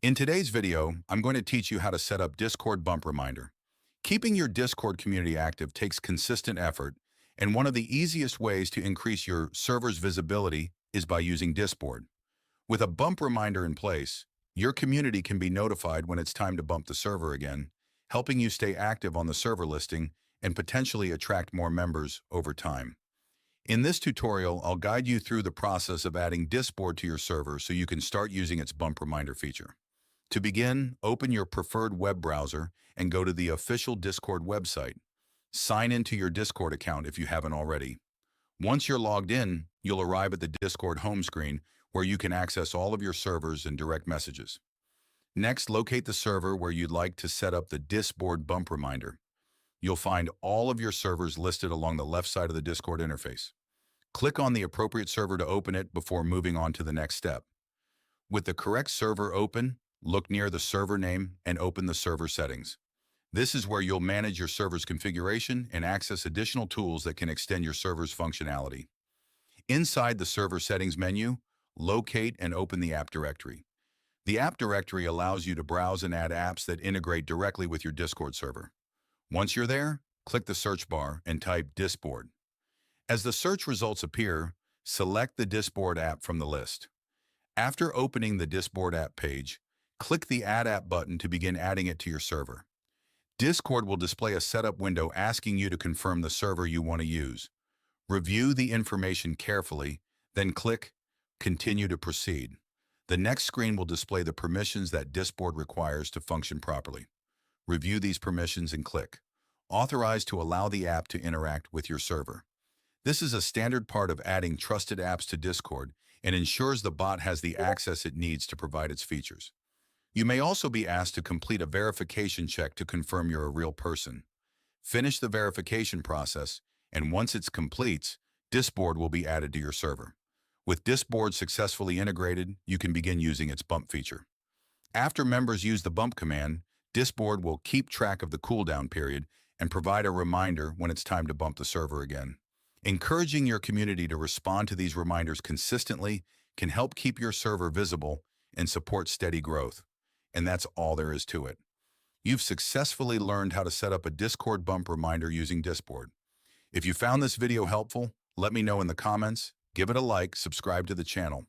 In today's video, I'm going to teach you how to set up Discord Bump Reminder. Keeping your Discord community active takes consistent effort, and one of the easiest ways to increase your server's visibility is by using Discord. With a bump reminder in place, your community can be notified when it's time to bump the server again, helping you stay active on the server listing and potentially attract more members over time. In this tutorial, I'll guide you through the process of adding Discord to your server so you can start using its bump reminder feature. To begin, open your preferred web browser and go to the official Discord website. Sign into your Discord account if you haven't already. Once you're logged in, you'll arrive at the Discord home screen where you can access all of your servers and direct messages. Next, locate the server where you'd like to set up the Discord bump reminder. You'll find all of your servers listed along the left side of the Discord interface. Click on the appropriate server to open it before moving on to the next step. With the correct server open, look near the server name and open the server settings. This is where you'll manage your server's configuration and access additional tools that can extend your server's functionality. Inside the server settings menu, locate and open the app directory. The app directory allows you to browse and add apps that integrate directly with your Discord server. Once you're there, click the search bar and type Discord. As the search results appear, select the Discord app from the list. After opening the Discord app page, click the Add App button to begin adding it to your server. Discord will display a setup window asking you to confirm the server you want to use. Review the information carefully, then click Continue to proceed. The next screen will display the permissions that Discord requires to function properly. Review these permissions and click Authorize to allow the app to interact with your server. This is a standard part of adding trusted apps to Discord and ensures the bot has the access it needs to provide its features. You may also be asked to complete a verification check to confirm you're a real person. Finish the verification process, and once it completes, Discord will be added to your server. With Discord successfully integrated, you can begin using its bump feature. After members use the bump command, Discord will keep track of the cooldown period and provide a reminder when it's time to bump the server again. Encouraging your community to respond to these reminders consistently can help keep your server visible and support steady growth. And that's all there is to it. You've successfully learned how to set up a Discord bump reminder using Discord. If you found this video helpful, let me know in the comments, give it a like, subscribe to the channel.